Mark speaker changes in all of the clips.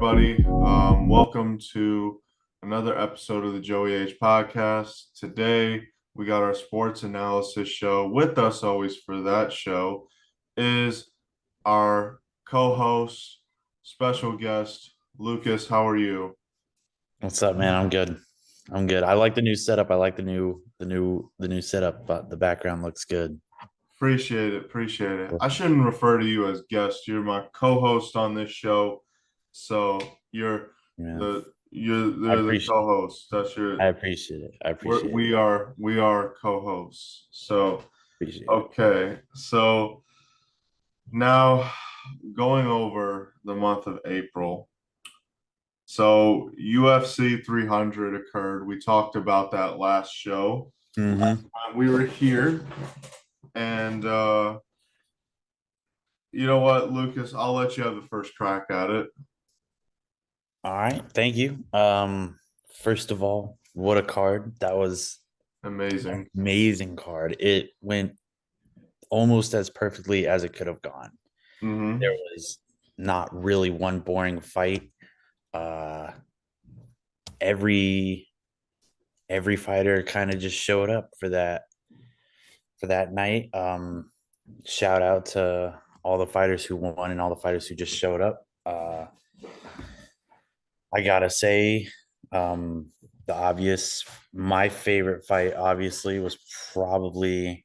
Speaker 1: everybody. Welcome to another episode of the JoeyH podcast. Today, we got our sports analysis show. With us, always for that show, is our co-host, special guest, Lucas. How are you?
Speaker 2: What's up, man? I'm good. I'm good. I like the new setup. I like the new setup, but the background looks good.
Speaker 1: Appreciate it. Appreciate it. I shouldn't refer to you as guest. You're my co-host on this show, so you're
Speaker 2: Yeah. I
Speaker 1: they're the
Speaker 2: appreciate
Speaker 1: co-host. That's your
Speaker 2: I appreciate it. I appreciate it.
Speaker 1: we are co-hosts. So
Speaker 2: Appreciate it.
Speaker 1: okay, so now going over the month of April. So UFC 300 occurred. We talked about that last show.
Speaker 2: Mm-hmm.
Speaker 1: We were here, and you know what, Lucas? I'll let you have the first crack at it.
Speaker 2: All right. Thank you. First of all, what a card. That was an
Speaker 1: Amazing.
Speaker 2: amazing card. It went almost as perfectly as it could have gone. There
Speaker 1: Hmm.
Speaker 2: was not really one boring fight. Uh every fighter kind of just showed up for that night. Shout out to all the fighters who won and all the fighters who just showed up. I gotta say, the obvious, my favorite fight, obviously, was probably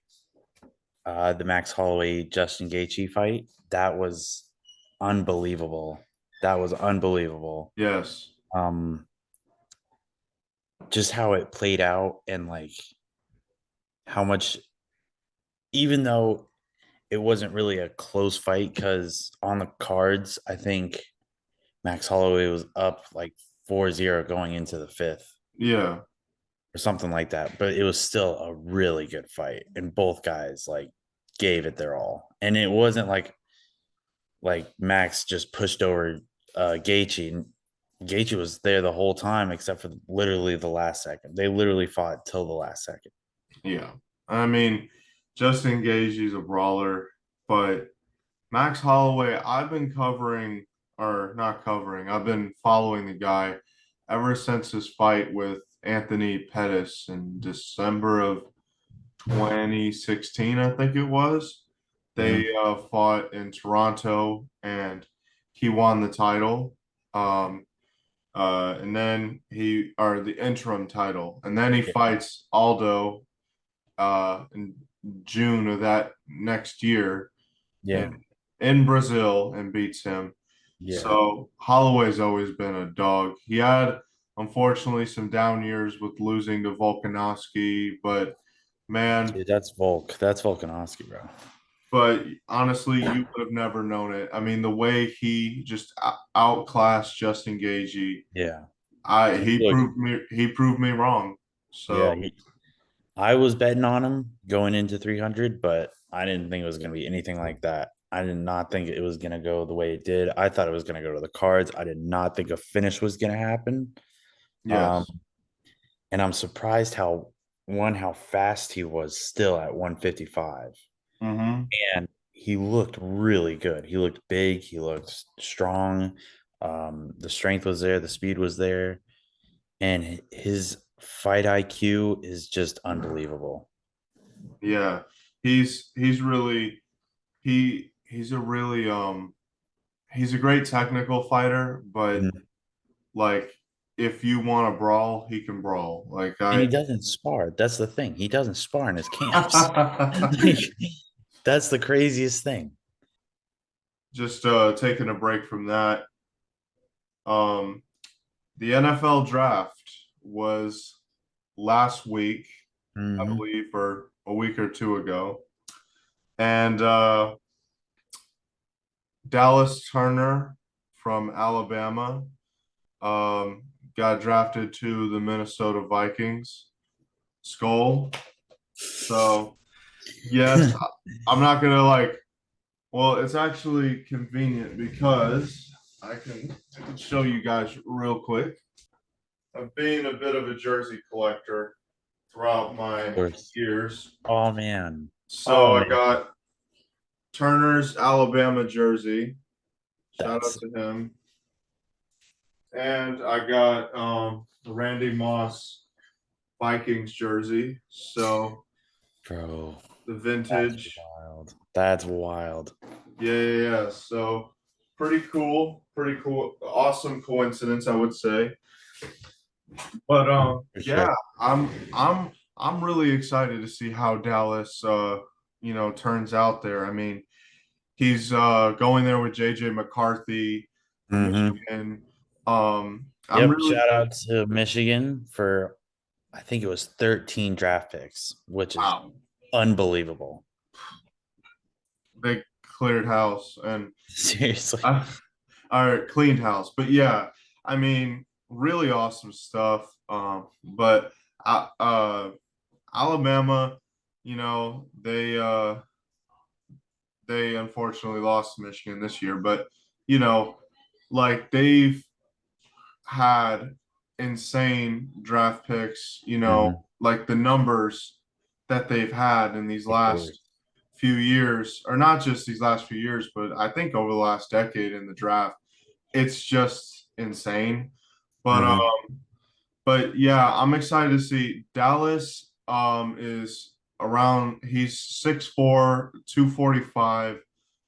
Speaker 2: the Max Holloway Justin Gaethje fight. That was unbelievable. That was unbelievable.
Speaker 1: Yes.
Speaker 2: Um, just how it played out and like how much, even though it wasn't really a close fight, because on the cards, I think Max Holloway was up like 4-0 going into the fifth
Speaker 1: Yeah.
Speaker 2: or something like that. But it was still a really good fight. And both guys like gave it their all. And it wasn't like Max just pushed over Gaethje. Gaethje was there the whole time except for literally the last second. They literally fought till the last second.
Speaker 1: Yeah. I mean, Justin Gaethje's a brawler, but Max Holloway, I've been covering, or not covering, I've been following the guy ever since his fight with Anthony Pettis in December of 2016, I think it was. They
Speaker 2: Mhm.
Speaker 1: fought in Toronto and he won the title. Um, and then or the interim title, and then he
Speaker 2: Yeah.
Speaker 1: fights Aldo in June of that next year in
Speaker 2: Yeah.
Speaker 1: Brazil and beats him.
Speaker 2: Yeah.
Speaker 1: So Holloway's always been a dog. He had unfortunately some down years with losing to Volkanovski, but man,
Speaker 2: Dude, that's Volk. That's Volkanovski, bro.
Speaker 1: but honestly, you would have never known it. I mean, the way he just outclassed Justin Gaethje,
Speaker 2: Yeah.
Speaker 1: I
Speaker 2: He looked,
Speaker 1: he proved me wrong.
Speaker 2: yeah,
Speaker 1: So
Speaker 2: I was betting on him going into 300, but I didn't think it was going to be anything like that. I did not think it was going to go the way it did. I thought it was going to go to the cards. I did not think a finish was going to happen. Um,
Speaker 1: yes.
Speaker 2: and I'm surprised how fast he was still at 155.
Speaker 1: Mm-hmm.
Speaker 2: And he looked really good. He looked big. He looked strong. The strength was there. The speed was there. And his fight IQ is just unbelievable.
Speaker 1: Yeah. He's really he's a really he's a great technical fighter, but
Speaker 2: Mhm.
Speaker 1: like if you want to brawl, he can brawl. Like
Speaker 2: And he
Speaker 1: I
Speaker 2: doesn't spar. That's the thing. He doesn't spar in his camps. Like, that's the craziest thing.
Speaker 1: just taking a break from that. Um the NFL draft was last week, I
Speaker 2: Hmm.
Speaker 1: believe, or a week or two ago. And Dallas Turner from Alabama um, got drafted to the Minnesota Vikings. Skull. So, yes, I'm not going to like, well, it's actually convenient because I can show you guys real quick. I've been a bit of a jersey collector throughout
Speaker 2: Of
Speaker 1: my
Speaker 2: course.
Speaker 1: years.
Speaker 2: Oh man. Oh
Speaker 1: So I
Speaker 2: man.
Speaker 1: got Turner's Alabama jersey. Shout out
Speaker 2: That's
Speaker 1: to him. and I got the Randy Moss Vikings jersey. So
Speaker 2: Bro,
Speaker 1: the
Speaker 2: that's
Speaker 1: vintage.
Speaker 2: wild. That's wild.
Speaker 1: Yeah. So pretty cool. Pretty cool. Awesome coincidence, I would say. But
Speaker 2: For
Speaker 1: yeah,
Speaker 2: sure.
Speaker 1: I'm really excited to see how Dallas turns out there. I mean, he's going there with JJ McCarthy,
Speaker 2: Hmm.
Speaker 1: Michigan. I'm
Speaker 2: Yep.
Speaker 1: really
Speaker 2: Shout out to Michigan for, I think it was 13 draft picks, which is
Speaker 1: wow.
Speaker 2: unbelievable.
Speaker 1: They cleared house and
Speaker 2: Seriously.
Speaker 1: uh, or cleaned house. But yeah, I mean, really awesome stuff. But Alabama, they unfortunately lost to Michigan this year, but you know, like they've had insane draft picks,
Speaker 2: Hmm.
Speaker 1: like the numbers that they've had in these
Speaker 2: Of course.
Speaker 1: last few years, or not just these last few years, but I think over the last decade in the draft, it's just insane. But
Speaker 2: Hmm.
Speaker 1: but yeah, I'm excited to see Dallas is around he's 6'4", 245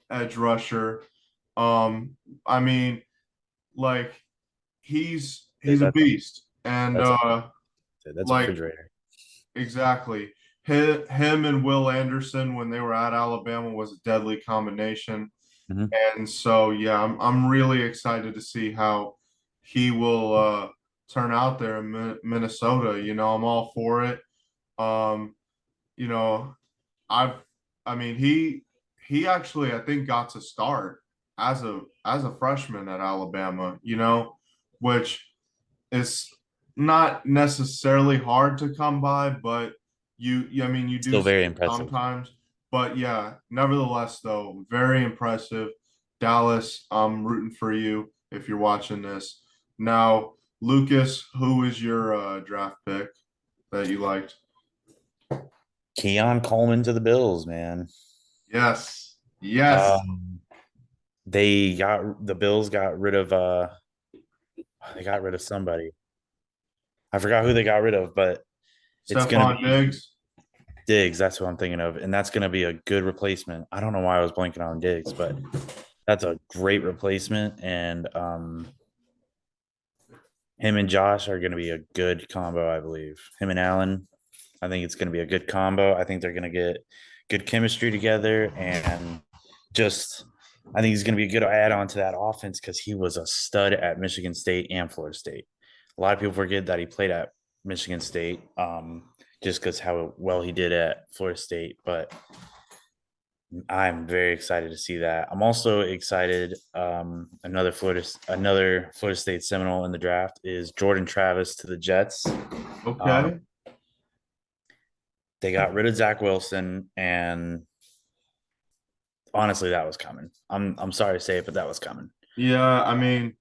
Speaker 1: edge rusher. Um, I mean, like he's a
Speaker 2: That's
Speaker 1: beast, and
Speaker 2: that's that's a
Speaker 1: like
Speaker 2: refrigerator.
Speaker 1: exactly him and Will Anderson when they were at Alabama was a deadly combination,
Speaker 2: Hmm.
Speaker 1: and so yeah, I'm really excited to see how he will turn out there in Minnesota. I'm all for it. Um, you know, I've I mean he actually I think got to start as a freshman at Alabama, which is not necessarily hard to come by, but I mean you do
Speaker 2: Still
Speaker 1: see
Speaker 2: very
Speaker 1: it
Speaker 2: impressive.
Speaker 1: sometimes. But yeah, nevertheless though, very impressive. Dallas, I'm rooting for you if you're watching this. Now, Lucas, who is your draft pick that you liked?
Speaker 2: Keon Coleman to the Bills, man.
Speaker 1: Yes. Yes.
Speaker 2: Um, the Bills got rid of they got rid of somebody. I forgot who they got rid of, but it's gonna
Speaker 1: Stephon
Speaker 2: be
Speaker 1: Diggs.
Speaker 2: Diggs. That's who I'm thinking of, and that's gonna be a good replacement. I don't know why I was blanking on Diggs, but that's a great replacement, and him and Josh are gonna be a good combo, I believe. Him and Allen, I think it's gonna be a good combo. I think they're gonna get good chemistry together, and just I think he's gonna be a good add on to that offense because he was a stud at Michigan State and Florida State. A lot of people forget that he played at Michigan State, just because how well he did at Florida State, but I'm very excited to see that. I'm also excited. Another Florida State Seminole in the draft is Jordan Travis to the Jets. Um,
Speaker 1: Okay.
Speaker 2: they got rid of Zach Wilson, and honestly, that was coming. I'm sorry to say it, but that was coming.
Speaker 1: Yeah, I mean,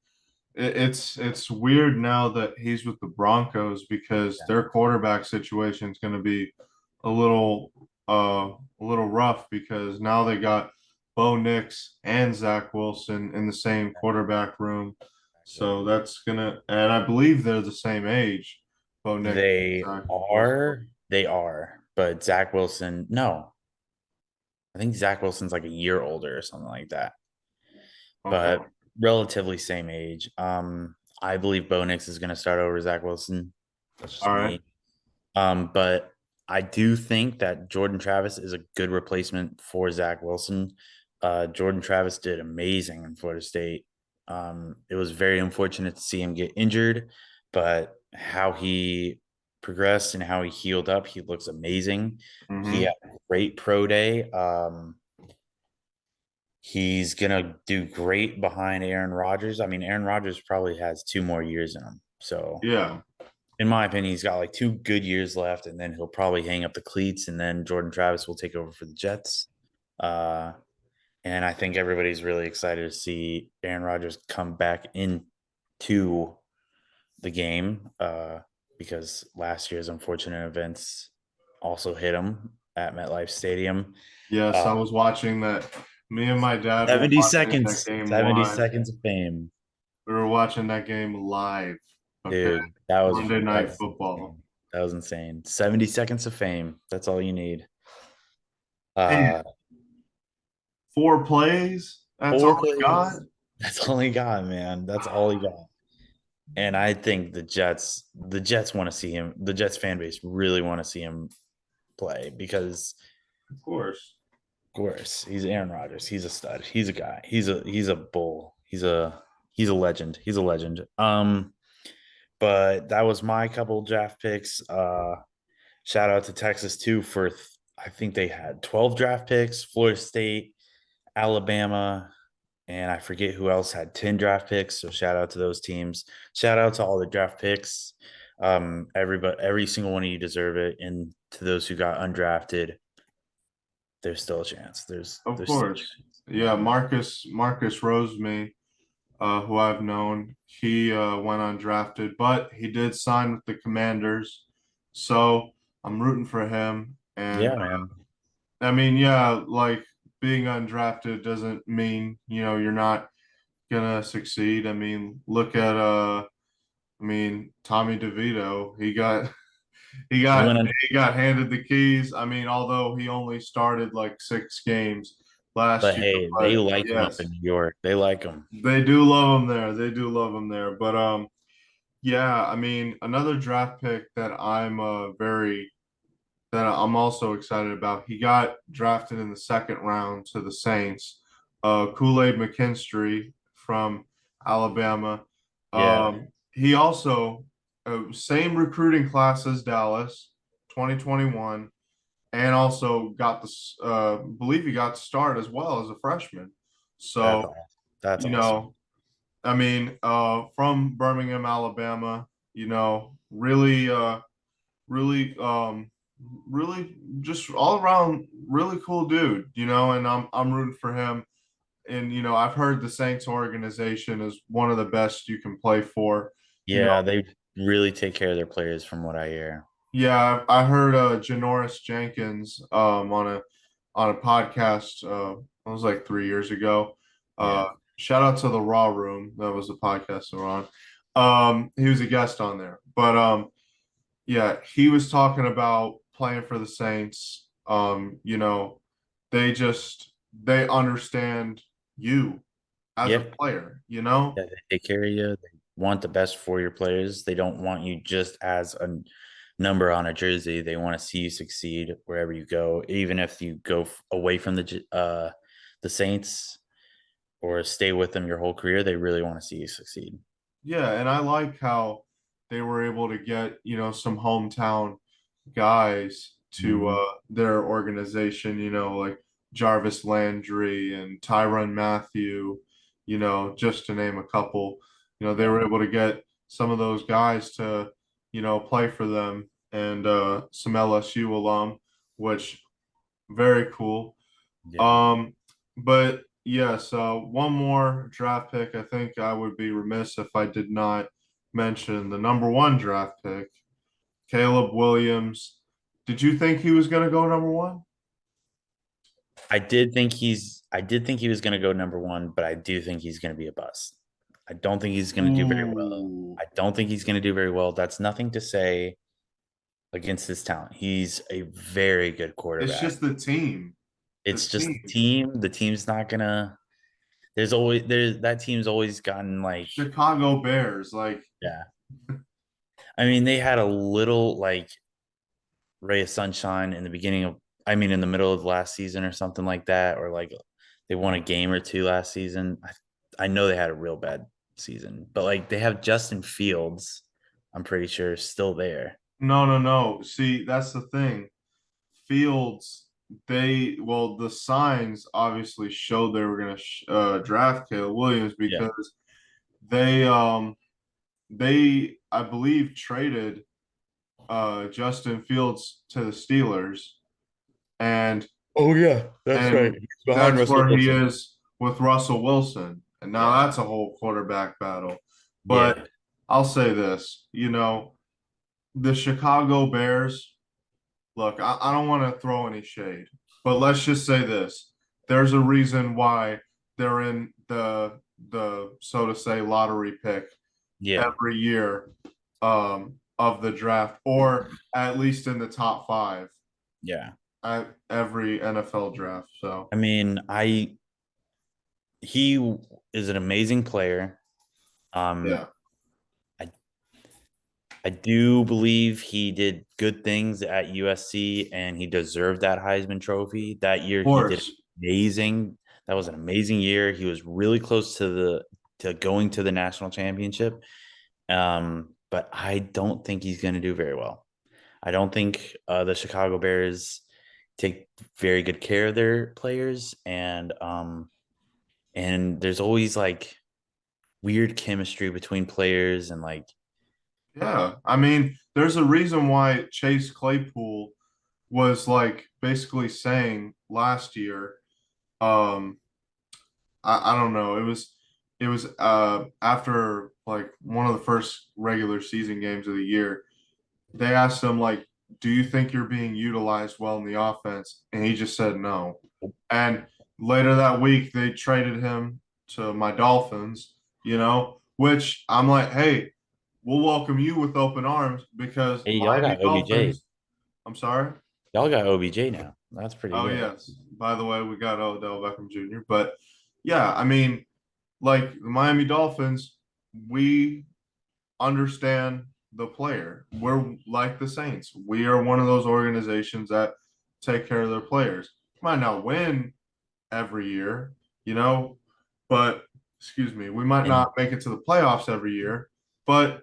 Speaker 1: it's weird now that he's with the Broncos because
Speaker 2: Yeah.
Speaker 1: their quarterback situation is going to be a little a little rough because now they got Bo Nix and Zach Wilson in the same quarterback room.
Speaker 2: Exactly.
Speaker 1: So that's gonna and I believe they're the same age, Bo Nix
Speaker 2: They
Speaker 1: and Zach Wilson.
Speaker 2: are, but Zach Wilson, no, I think Zach Wilson's like a year older or something like that,
Speaker 1: Okay.
Speaker 2: but relatively same age. I believe Bo Nix is going to start over Zach Wilson. That's just
Speaker 1: All right.
Speaker 2: me. But I do think that Jordan Travis is a good replacement for Zach Wilson. Jordan Travis did amazing in Florida State. It was very unfortunate to see him get injured, but how he progressed and how he healed up, he looks amazing. He
Speaker 1: Mm-hmm.
Speaker 2: had a great pro day. He's gonna do great behind Aaron Rodgers. I mean, Aaron Rodgers probably has 2 more years in him. So
Speaker 1: Yeah.
Speaker 2: in my opinion, he's got like 2 good years left, and then he'll probably hang up the cleats, and then Jordan Travis will take over for the Jets. Uh, and I think everybody's really excited to see Aaron Rodgers come back into the game because last year's unfortunate events also hit him at MetLife Stadium.
Speaker 1: Yes,
Speaker 2: Uh,
Speaker 1: I was watching that. Me and my dad were
Speaker 2: 70
Speaker 1: watching that
Speaker 2: seconds,
Speaker 1: game
Speaker 2: 70
Speaker 1: live.
Speaker 2: seconds of fame.
Speaker 1: We were watching that game live. Okay.
Speaker 2: Dude, that was
Speaker 1: Monday Night
Speaker 2: that's
Speaker 1: Football.
Speaker 2: insane. That was insane. 70 seconds of fame. That's all you need.
Speaker 1: Man,
Speaker 2: Uh
Speaker 1: 4 plays. That's all
Speaker 2: Four
Speaker 1: we got.
Speaker 2: plays. That's all he got, man. That's all he got. And I think the Jets want to see him. The Jets fan base really want to see him play because,
Speaker 1: Of course.
Speaker 2: of course, he's Aaron Rodgers. He's a stud. He's a guy. He's a bull. He's a legend. He's a legend. But that was my couple draft picks. Shout out to Texas too for I think they had 12 draft picks. Florida State, Alabama, and I forget who else had 10 draft picks. So shout out to those teams. Shout out to all the draft picks. Every single one of you deserve it. And to those who got undrafted, there's still a chance. There's
Speaker 1: Of
Speaker 2: there's still a
Speaker 1: course.
Speaker 2: chance.
Speaker 1: Yeah, Marcus Rosemary, who I've known, he went undrafted, but he did sign with the Commanders. So I'm rooting for him. And
Speaker 2: Yeah, man.
Speaker 1: I mean, yeah, like being undrafted doesn't mean, you're not gonna succeed. I mean, look at Tommy DeVito. He got he
Speaker 2: He
Speaker 1: got
Speaker 2: went on,
Speaker 1: he got handed the keys. I mean, although he only started like 6 games last
Speaker 2: but
Speaker 1: year,
Speaker 2: hey, they
Speaker 1: but
Speaker 2: like him up
Speaker 1: yes,
Speaker 2: in New York. They like him.
Speaker 1: they do love him there. They do love him there. But yeah, I mean, another draft pick that I'm also excited about. He got drafted in the second round to the Saints. Kool-Aid McKinstry from Alabama.
Speaker 2: Yeah.
Speaker 1: He also same recruiting class as Dallas, 2021, and also got believe he got to start as well as a freshman.
Speaker 2: That's
Speaker 1: So,
Speaker 2: awesome. That's
Speaker 1: you
Speaker 2: awesome.
Speaker 1: know, I mean, from Birmingham, Alabama, really, really, really just all around really cool dude, and I'm rooting for him. And I've heard the Saints organization is one of the best you can play for. You know,
Speaker 2: Yeah, they really take care of their players from what I hear.
Speaker 1: yeah, I heard Janoris Jenkins on a podcast. It was like 3 years ago. Uh,
Speaker 2: Yeah.
Speaker 1: Shout out to the Raw Room. That was the podcast we're on. He was a guest on there, but yeah, he was talking about playing for the Saints. They understand you as a
Speaker 2: Yep.
Speaker 1: player.
Speaker 2: Yeah, they take care of you. They want the best for your players. They don't want you just as a number on a jersey. They want to see you succeed wherever you go, even if you go away from the Saints or stay with them your whole career. They really want to see you succeed.
Speaker 1: Yeah, and I like how they were able to get, some hometown guys to
Speaker 2: Mhm.
Speaker 1: their organization, like Jarvis Landry and Tyrann Mathieu, just to name a couple. They
Speaker 2: Yeah,
Speaker 1: were able to get some of those guys to, play for them and some LSU alum, which very cool.
Speaker 2: yeah.
Speaker 1: Um, but yes, one more draft pick. I think I would be remiss if I did not mention the number one draft pick, Caleb Williams. Did you think he was going to go number one?
Speaker 2: I did think he was going to go number one, but I do think he's going to be a bust. I don't think he's going to do very well.
Speaker 1: Ooh,
Speaker 2: I don't think he's going to do very well. That's nothing to say against his talent. He's a very good
Speaker 1: it's
Speaker 2: quarterback.
Speaker 1: just the team. The
Speaker 2: It's just the
Speaker 1: team.
Speaker 2: team. The team's not gonna. There's that team's always gotten like,
Speaker 1: Chicago Bears. Like,
Speaker 2: yeah. I mean, they had a little like ray of sunshine in the beginning of, I mean, in the middle of last season or something like that, or like they won a game or two last season. I know they had a real bad season, but like they have Justin Fields, I'm pretty sure still there.
Speaker 1: no, no, no. See, that's the thing. Fields, the signs obviously showed they were going to draft Caleb Williams
Speaker 2: Yeah.
Speaker 1: because they I believe traded Justin Fields to the Steelers, and
Speaker 2: Oh yeah, that's right.
Speaker 1: and
Speaker 2: He's behind
Speaker 1: that's
Speaker 2: Russell
Speaker 1: where he
Speaker 2: Wilson.
Speaker 1: is with Russell Wilson. And now
Speaker 2: Yeah.
Speaker 1: that's a whole quarterback battle. But
Speaker 2: Yeah.
Speaker 1: I'll say this, the Chicago Bears, look, I don't want to throw any shade, but let's just say this. There's a reason why they're in the the so to say lottery pick
Speaker 2: Yeah,
Speaker 1: every year of the draft, or at least in the top five
Speaker 2: yeah.
Speaker 1: at every NFL draft. So
Speaker 2: I mean, he is an amazing player.
Speaker 1: yeah,
Speaker 2: Um, I I do believe he did good things at USC and he deserved that Heisman Trophy. That year
Speaker 1: of
Speaker 2: he did
Speaker 1: course.
Speaker 2: amazing. That was an amazing year. He was really close to the to going to the national championship. But I don't think he's going to do very well. I don't think the Chicago Bears take very good care of their players, and there's always like weird chemistry between players and like
Speaker 1: Yeah, I mean, there's a reason why Chase Claypool was like basically saying last year, um, I don't know, it was after like one of the first regular season games of the year. They asked him like, "Do you think you're being utilized well in the offense?" And he just said no. And later that week, they traded him to my Dolphins, which I'm like, hey, we'll welcome you with open arms because
Speaker 2: hey, y'all
Speaker 1: Miami
Speaker 2: got OBJ.
Speaker 1: Dolphins, I'm sorry.
Speaker 2: Y'all got OBJ now. That's pretty
Speaker 1: Oh,
Speaker 2: good.
Speaker 1: yes. By the way, we got Odell Beckham Jr. But yeah, I mean, like the Miami Dolphins, we understand the player. We're like the Saints. We are one of those organizations that take care of their players. Might not win every year, you know, but excuse me, we might
Speaker 2: And
Speaker 1: not make it to the playoffs every year, but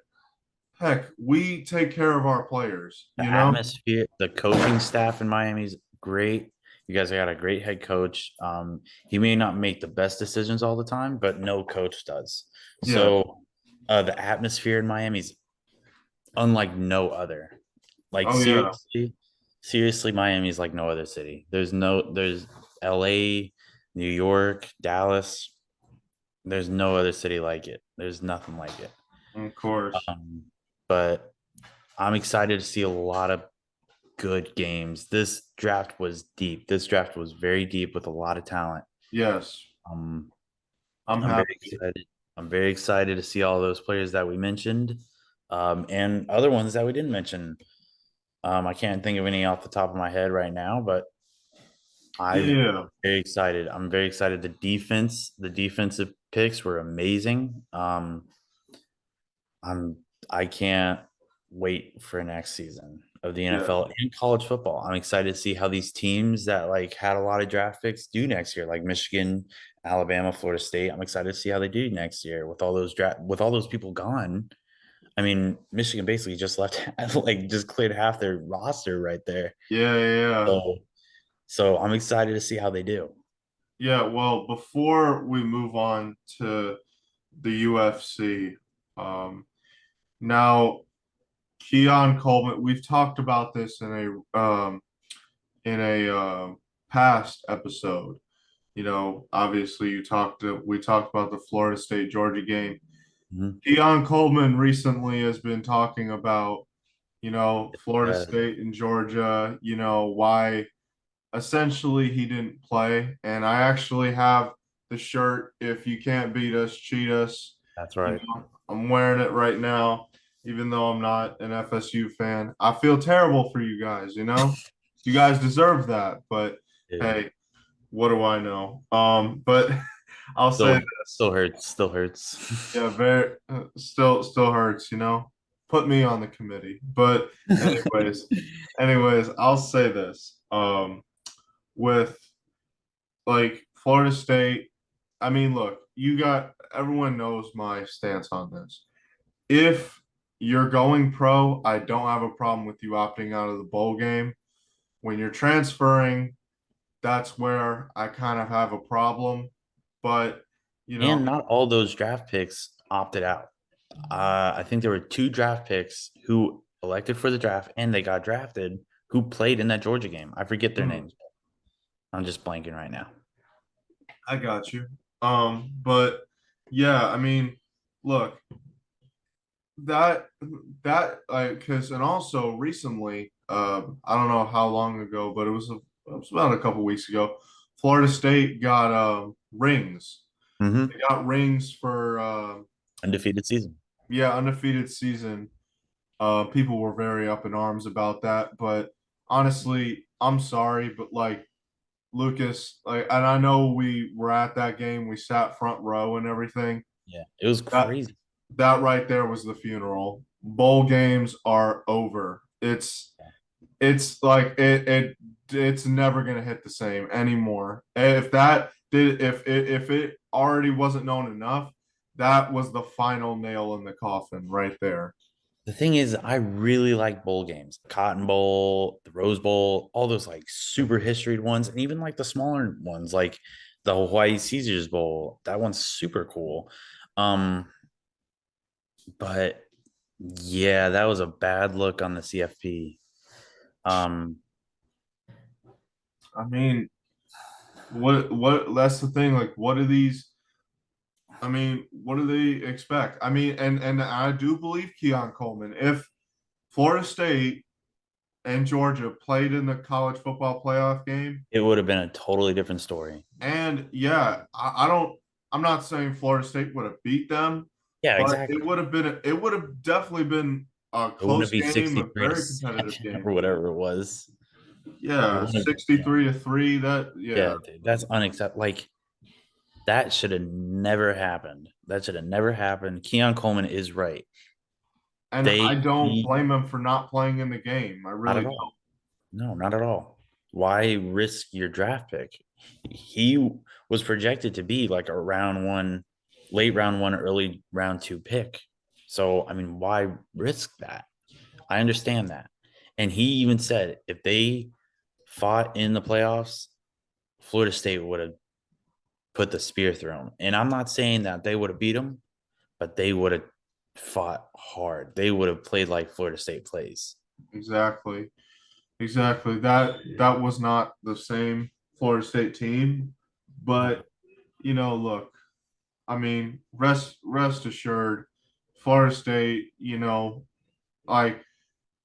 Speaker 1: heck, we take care of our players,
Speaker 2: the
Speaker 1: you know?
Speaker 2: atmosphere, the coaching staff in Miami is great. You guys got a great head coach. He may not make the best decisions all the time, but no coach does.
Speaker 1: Yeah.
Speaker 2: So the atmosphere in Miami is unlike no other. Like
Speaker 1: Oh yeah.
Speaker 2: seriously, Miami is like no other city. There's LA, New York, Dallas. There's no other city like it. There's nothing like it.
Speaker 1: Of course.
Speaker 2: Um, but I'm excited to see a lot of good games. This draft was deep. This draft was very deep with a lot of talent.
Speaker 1: Yes.
Speaker 2: Um,
Speaker 1: I'm
Speaker 2: I'm very
Speaker 1: happy.
Speaker 2: excited. I'm very excited to see all those players that we mentioned, and other ones that we didn't mention. I can't think of any off the top of my head right now, but I'm
Speaker 1: Yeah.
Speaker 2: very excited. I'm very excited. The defensive picks were amazing. I'm I can't wait for next season of the
Speaker 1: Yeah.
Speaker 2: NFL and college football. I'm excited to see how these teams that like had a lot of draft picks do next year, like Michigan, Alabama, Florida State. I'm excited to see how they do next year with all those people gone. I mean, Michigan basically just left like just cleared half their roster right there.
Speaker 1: Yeah. Yeah.
Speaker 2: So so I'm excited to see how they do.
Speaker 1: Yeah. Well, before we move on to the UFC, um, now Keon Coleman, we've talked about this in a past episode. Obviously we talked about the Florida State Georgia game.
Speaker 2: Mhm.
Speaker 1: Keon Coleman recently has been talking about, Florida
Speaker 2: Uh,
Speaker 1: State and Georgia, why essentially he didn't play. And I actually have the shirt, "If you can't beat us, cheat us."
Speaker 2: that's right.
Speaker 1: I'm wearing it right now, even though I'm not an FSU fan. I feel terrible for you guys, you guys deserve that, but
Speaker 2: Yeah.
Speaker 1: hey, what do I know? But I'll say this.
Speaker 2: Still hurts. Still hurts.
Speaker 1: Yeah, very still hurts, Put me on the committee. But anyways, I'll say this. With like Florida State, I mean, look, everyone knows my stance on this. If you're going pro, I don't have a problem with you opting out of the bowl game. When you're transferring, that's where I kind of have a problem. But, you know,
Speaker 2: And not all those draft picks opted out. I think there were two draft picks who elected for the draft and they got drafted who played in that Georgia game. I forget their
Speaker 1: hmm,
Speaker 2: names. I'm just blanking right now.
Speaker 1: I got you. But yeah, I mean, look, that because and also recently, I don't know how long ago, but it was about a couple weeks ago. Florida State got rings.
Speaker 2: Hmm.
Speaker 1: They got rings for
Speaker 2: Undefeated season.
Speaker 1: yeah, undefeated season. People were very up in arms about that, but honestly, I'm sorry, but like Lucas, like, and I know we were at that game, we sat front row and everything.
Speaker 2: Yeah, it was
Speaker 1: That
Speaker 2: crazy.
Speaker 1: that right there was the funeral. Bowl games are over. It's like it's never gonna hit the same anymore. If it already wasn't known enough, that was the final nail in the coffin right there.
Speaker 2: The thing is, I really like bowl games. Cotton Bowl, the Rose Bowl, all those like super historied ones, and even like the smaller ones, like the Hawaii Caesars Bowl. That one's super cool. Um, but yeah, that was a bad look on the CFP. Um,
Speaker 1: I mean, what that's the thing. Like, what are these? I mean, what do they expect? I mean, and I do believe Keon Coleman. If Florida State and Georgia played in the college football playoff game,
Speaker 2: it would have been a totally different story.
Speaker 1: and yeah, I don't. I'm not saying Florida State would have beat them,
Speaker 2: Yeah,
Speaker 1: but
Speaker 2: exactly.
Speaker 1: it would have definitely been a
Speaker 2: It wouldn't
Speaker 1: close
Speaker 2: be
Speaker 1: game, a
Speaker 2: 63 to
Speaker 1: very competitive
Speaker 2: 7
Speaker 1: game.
Speaker 2: or whatever it was. It
Speaker 1: Yeah,
Speaker 2: wouldn't have, yeah,
Speaker 1: 63 to 3. That yeah.
Speaker 2: yeah, dude, that's unacceptable. Like that should have never happened. That should have never happened. Keon Coleman is right.
Speaker 1: And I
Speaker 2: They
Speaker 1: don't
Speaker 2: he
Speaker 1: blame him for not playing in the game. I
Speaker 2: Not
Speaker 1: really
Speaker 2: at
Speaker 1: don't.
Speaker 2: all. No, not at all. Why risk your draft pick? He was projected to be like a round one, late round one, early round two pick. So, I mean, why risk that? I understand that. And he even said if they fought in the playoffs, Florida State would have put the spear through him. And I'm not saying that they would have beat him, but they would have fought hard. They would have played like Florida State plays.
Speaker 1: Exactly. Exactly. That was not the same Florida State team,
Speaker 2: No.
Speaker 1: but look, I mean, rest assured, Florida State, like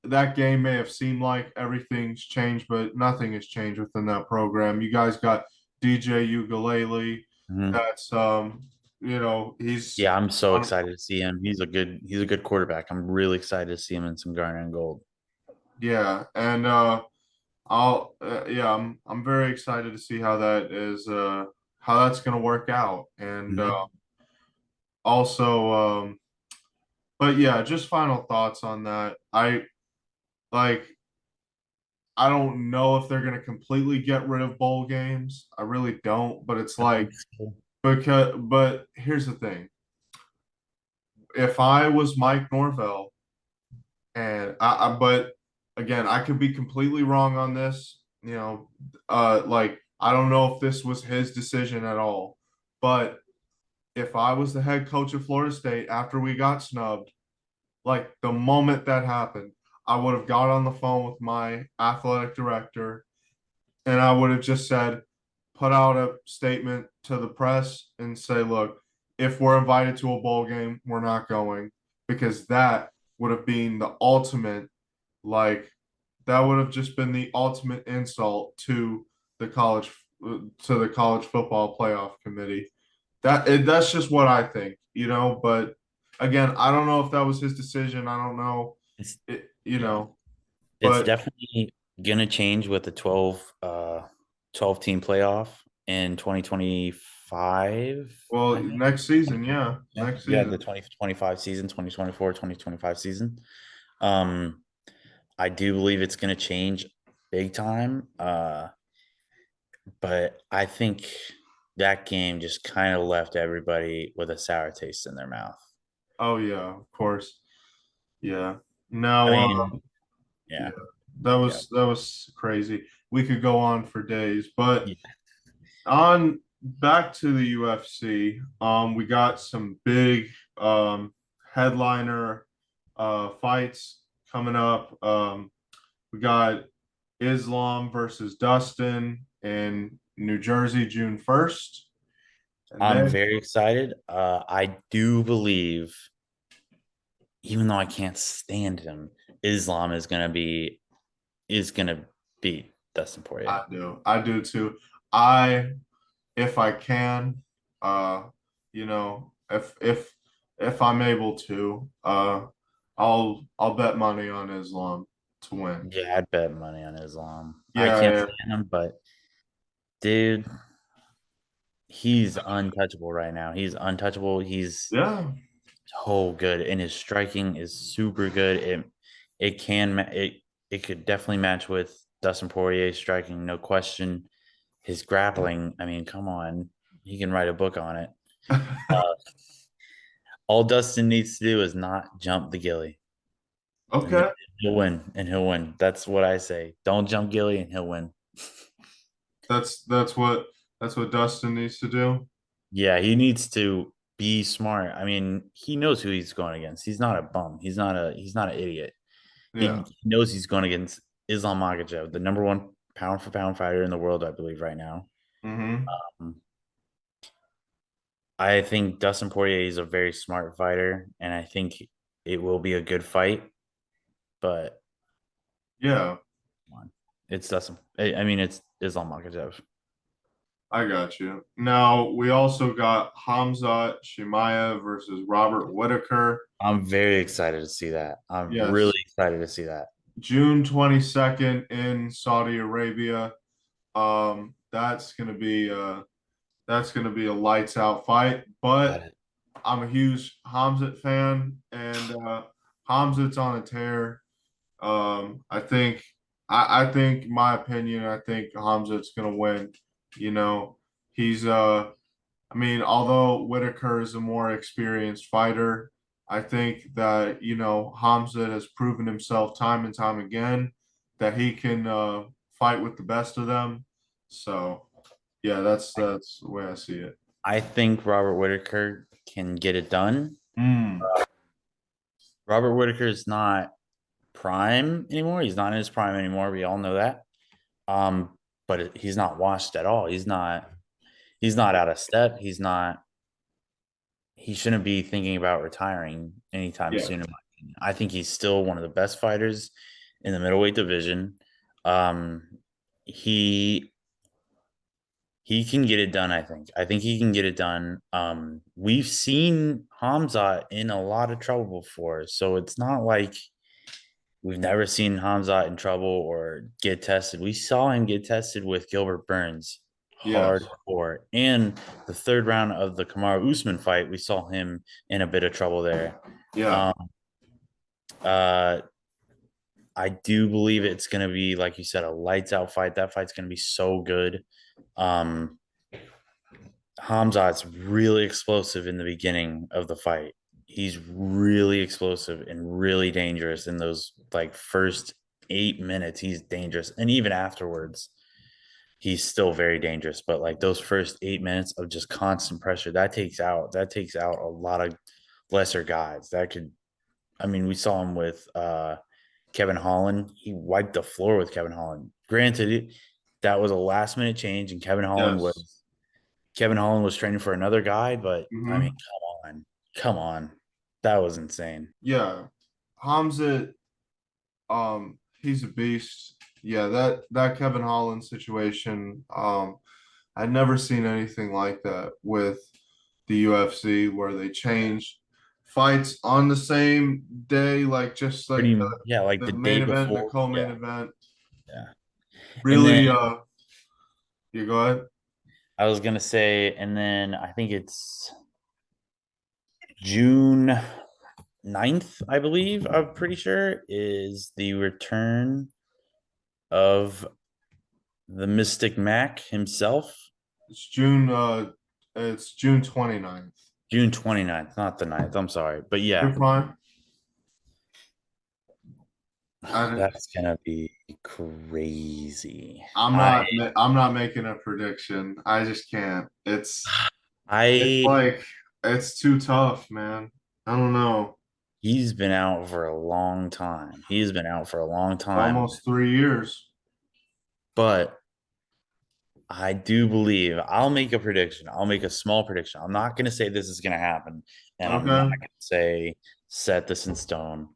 Speaker 1: that game may have seemed like everything's changed, but nothing has changed within that program. You guys got DJ Ugalele.
Speaker 2: Mhm.
Speaker 1: That's he's
Speaker 2: Yeah, I'm so
Speaker 1: on,
Speaker 2: excited to see him. He's a good quarterback. I'm really excited to see him in some garner and gold.
Speaker 1: yeah, and I'm very excited to see how that's gonna work out. And
Speaker 2: Mhm.
Speaker 1: also but yeah, just final thoughts on that. Like I don't know if they're gonna completely get rid of bowl games. I really don't, but it's
Speaker 2: I think
Speaker 1: like
Speaker 2: so.
Speaker 1: but here's the thing. If I was Mike Norvell and but again, I could be completely wrong on this, like I don't know if this was his decision at all, but if I was the head coach of Florida State after we got snubbed, like the moment that happened, I would have got on the phone with my athletic director and I would have just said, put out a statement to the press and say, look, if we're invited to a bowl game, we're not going because that would have been the ultimate, like, that would have just been the ultimate insult the college to the college football playoff committee. That's just what I think, But again, I don't know if that was his decision. I don't know,
Speaker 2: It's
Speaker 1: it,
Speaker 2: yeah. It's
Speaker 1: but
Speaker 2: definitely gonna change with the 12 team playoff in 2025,
Speaker 1: well,
Speaker 2: I think.
Speaker 1: next season,
Speaker 2: 20
Speaker 1: yeah,
Speaker 2: Yeah,
Speaker 1: next
Speaker 2: yeah, the
Speaker 1: season.
Speaker 2: 2025 season, 2024, 2025 season. Um, I do believe it's gonna change big time. But I think that game just kind of left everybody with a sour taste in their mouth.
Speaker 1: Oh yeah, of course. Yeah.
Speaker 2: I
Speaker 1: No,
Speaker 2: mean,
Speaker 1: yeah,
Speaker 2: yeah,
Speaker 1: that
Speaker 2: yeah,
Speaker 1: was that was crazy. We could go on for days, but
Speaker 2: yeah.
Speaker 1: on back to the UFC, we got some big headliner fights coming up. We got Islam versus Dustin in New Jersey, June 1st. And
Speaker 2: I'm
Speaker 1: then
Speaker 2: very excited. I do believe, even though I can't stand him, Islam is gonna beat Dustin Poirier.
Speaker 1: I do too. I, if I can, uh, if I'm able to, I'll bet money on Islam to win.
Speaker 2: Yeah, I'd bet money on Islam. I
Speaker 1: Yeah,
Speaker 2: can't
Speaker 1: yeah,
Speaker 2: stand him, but dude, he's untouchable right now. He's untouchable. He's
Speaker 1: yeah.
Speaker 2: so good, and his striking is super good. It can it could definitely match with Dustin Poirier's striking, no question. His grappling, I mean, come on, he can write a book on it. Uh, all Dustin needs to do is not jump the gilly, and then
Speaker 1: Okay,
Speaker 2: he'll win. And he'll win. That's what I say. Don't jump gilly, and he'll win.
Speaker 1: that's what Dustin needs to do.
Speaker 2: Yeah, he needs to be smart. I mean, he knows who he's going against. He's not a bum. He's not an idiot.
Speaker 1: Yeah.
Speaker 2: He knows he's going against Islam Makhachev, the number one pound for pound fighter in the world, I believe, right now.
Speaker 1: Mm-hmm.
Speaker 2: Um, I think Dustin Poirier is a very smart fighter, and I think it will be a good fight. But
Speaker 1: Yeah,
Speaker 2: come on, it's Dustin. I mean, it's Islam Makhachev.
Speaker 1: I got you. Now we also got Hamza Chimaev versus Robert Whitaker.
Speaker 2: I'm very excited to see that. I'm really
Speaker 1: Yes,
Speaker 2: excited to see that.
Speaker 1: June 22nd in Saudi Arabia. That's gonna be a lights out fight. But
Speaker 2: That
Speaker 1: I'm a huge Hamzat fan, and Hamzat's on a tear. I think my opinion, I think Hamzat's gonna win. You know, he's I mean, although Whitaker is a more experienced fighter, I think that, Hamzat has proven himself time and time again that he can fight with the best of them. So yeah, that's the way I see it.
Speaker 2: I think Robert Whitaker can get it done.
Speaker 1: Mm,
Speaker 2: Robert Whitaker is not prime anymore. He's not in his prime anymore. We all know that. Um, but he's not washed at all. He's not out of step. He shouldn't be thinking about retiring anytime
Speaker 1: yeah,
Speaker 2: soon, in my opinion. I think he's still one of the best fighters in the middleweight division. Um, he he can get it done, I think. I think he can get it done. We've seen Hamza in a lot of trouble before, so it's not like we've never seen Hamza in trouble or get tested. We saw him get tested with Gilbert Burns
Speaker 1: yes,
Speaker 2: hardcore. And the third round of the Kamaru Usman fight, we saw him in a bit of trouble there.
Speaker 1: yeah,
Speaker 2: Um, uh, I do believe it's going to be, like you said, a lights out fight. That fight's going to be so good. Um, Hamzat's really explosive in the beginning of the fight. He's really explosive and really dangerous in those like first 8 minutes. He's dangerous, and even afterwards, he's still very dangerous. But like those first 8 minutes of just constant pressure, that takes out a lot of lesser guys. That could, I mean, we saw him with Kevin Holland. He wiped the floor with Kevin Holland. Granted, that was a last minute change, and
Speaker 1: yes.
Speaker 2: Kevin Holland was training for another guy, but I mean,
Speaker 1: Hmm.
Speaker 2: come on, that was insane.
Speaker 1: Yeah. Hamzat, he's a beast. Yeah, that Kevin Holland situation, I'd never seen anything like that with the UFC where they change fights on the same day, like just like
Speaker 2: Pretty, yeah, like
Speaker 1: the
Speaker 2: the
Speaker 1: main
Speaker 2: day
Speaker 1: event and the
Speaker 2: before,
Speaker 1: co-main
Speaker 2: yeah,
Speaker 1: event.
Speaker 2: yeah. And then
Speaker 1: Really, you go ahead.
Speaker 2: I was gonna say, and then I think it's June 9th, I believe. I'm pretty sure is the return of the Mystic Mac himself.
Speaker 1: It's June 29th.
Speaker 2: June 29th, not the 9th. I'm sorry, but
Speaker 1: You're
Speaker 2: yeah,
Speaker 1: fine. I,
Speaker 2: that's gonna be crazy.
Speaker 1: I'm not making a prediction. I just can't. It's
Speaker 2: I
Speaker 1: like it's too tough, man. I don't know.
Speaker 2: He's been out for a long time. He's been out for a long time,
Speaker 1: Almost 3 years.
Speaker 2: but I do believe I'll make a prediction. I'll make a small prediction. I'm not going to say this is going to happen, and I'm not
Speaker 1: Okay.
Speaker 2: going to say set this in stone,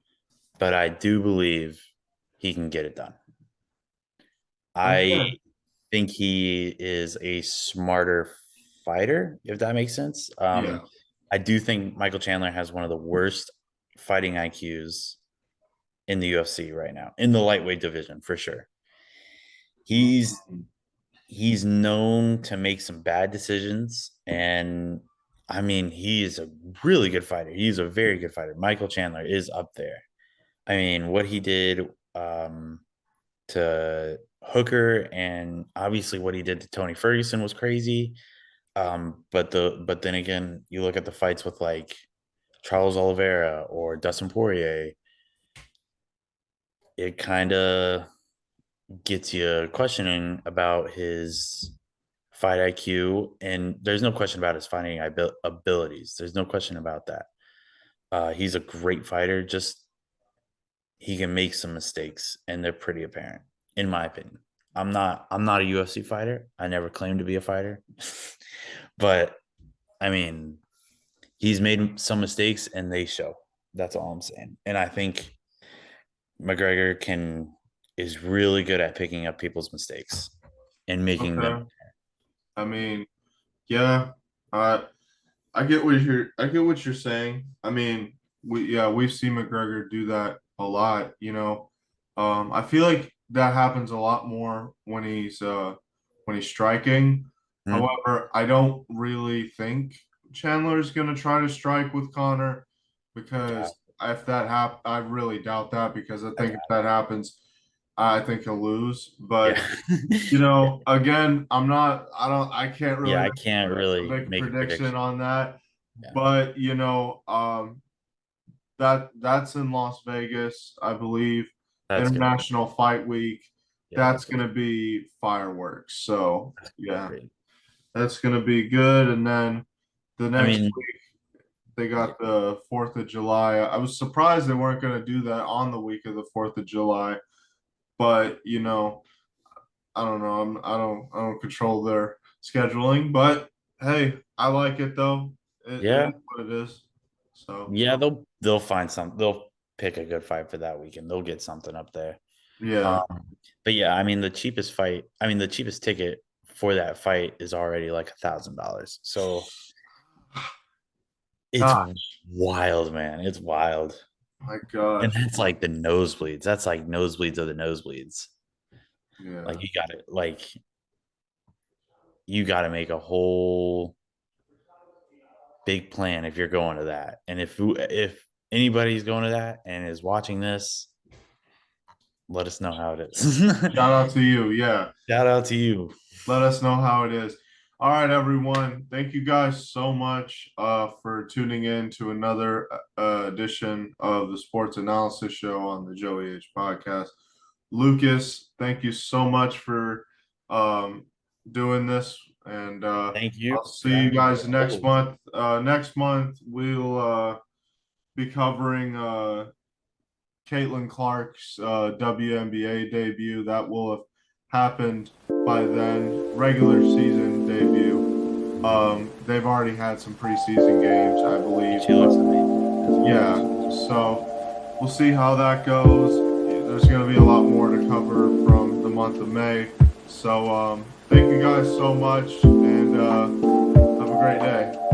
Speaker 2: but I do believe he can get it done. I
Speaker 1: Okay.
Speaker 2: think he is a smarter fighter, if that makes sense.
Speaker 1: Yeah.
Speaker 2: I do think Michael Chandler has one of the worst fighting IQs in the UFC right now, in the lightweight division for sure. He's
Speaker 1: Mhm.
Speaker 2: he's known to make some bad decisions, and I mean, he is a really good fighter. He's a very good fighter. Michael Chandler is up there. I mean, what he did to Hooker, and obviously what he did to Tony Ferguson was crazy. But then again, you look at the fights with like Charles Oliveira or Dustin Poirier, it kind of gets you questioning about his fight IQ. And there's no question about his fighting abilities. There's no question about that. He's a great fighter. Just he can make some mistakes, and they're pretty apparent, in my opinion. I'm not a UFC fighter. I never claimed to be a fighter, but I mean, he's made some mistakes, and they show. That's all I'm saying. And I think McGregor can is really good at picking up people's mistakes and making them.
Speaker 1: Okay. I mean, yeah. Uh, I get what you're saying. I mean, we've seen McGregor do that a lot, you know. I feel like that happens a lot more when he's striking.
Speaker 2: Mhm.
Speaker 1: However, I don't really think Chandler's gonna try to strike with Connor because if that I really doubt that because I
Speaker 2: I
Speaker 1: think if
Speaker 2: doubt
Speaker 1: that happens, I think he'll lose.
Speaker 2: it.
Speaker 1: But you
Speaker 2: Yeah.
Speaker 1: know, again, I can't
Speaker 2: Yeah,
Speaker 1: really
Speaker 2: I can't really
Speaker 1: make a
Speaker 2: make a
Speaker 1: prediction
Speaker 2: prediction.
Speaker 1: on that.
Speaker 2: Yeah.
Speaker 1: But you know, that's in Las Vegas, I believe,
Speaker 2: That's gonna be
Speaker 1: International Fight Week.
Speaker 2: yeah,
Speaker 1: That's gonna be fireworks. So
Speaker 2: that's gonna be
Speaker 1: yeah,
Speaker 2: great.
Speaker 1: that's gonna be good. And then the
Speaker 2: I
Speaker 1: next
Speaker 2: mean,
Speaker 1: week they
Speaker 2: yeah,
Speaker 1: got the 4th of July. I was surprised they weren't gonna do that on the week of the 4th of July, but you know, I don't know. I don't control their scheduling, but hey, I like it though. It
Speaker 2: yeah,
Speaker 1: is what it is. So
Speaker 2: yeah, they'll find some they'll pick a good fight for that weekend. They'll get something up there.
Speaker 1: yeah,
Speaker 2: Um, but yeah, I mean the cheapest ticket for that fight is already like $1,000. So it's
Speaker 1: God,
Speaker 2: wild, man. It's wild.
Speaker 1: my
Speaker 2: And
Speaker 1: gosh,
Speaker 2: that's like the nosebleeds. That's like nosebleeds of the nosebleeds.
Speaker 1: yeah.
Speaker 2: Like you gotta make a whole big plan if you're going to that. And if anybody's going to that and is watching this, let us know how it is.
Speaker 1: Shout out to you. Yeah,
Speaker 2: Shout out to you.
Speaker 1: let us know how it is. All right, everyone. Thank you guys so much for tuning in to another edition of the Sports Analysis Show on the JoeyH podcast. Lucas, thank you so much for um, doing this, and
Speaker 2: Thank you
Speaker 1: I'll
Speaker 2: for
Speaker 1: see you
Speaker 2: having me.
Speaker 1: guys next
Speaker 2: Always.
Speaker 1: month. Next month we'll be covering Caitlin Clark's WNBA debut. That will have happened by then. Regular season debut. They've already had some preseason games, I believe.
Speaker 2: She looks amazing.
Speaker 1: Yeah, so we'll see how that goes. There's going to be a lot more to cover from the month of May. So thank you guys so much, and have a great day.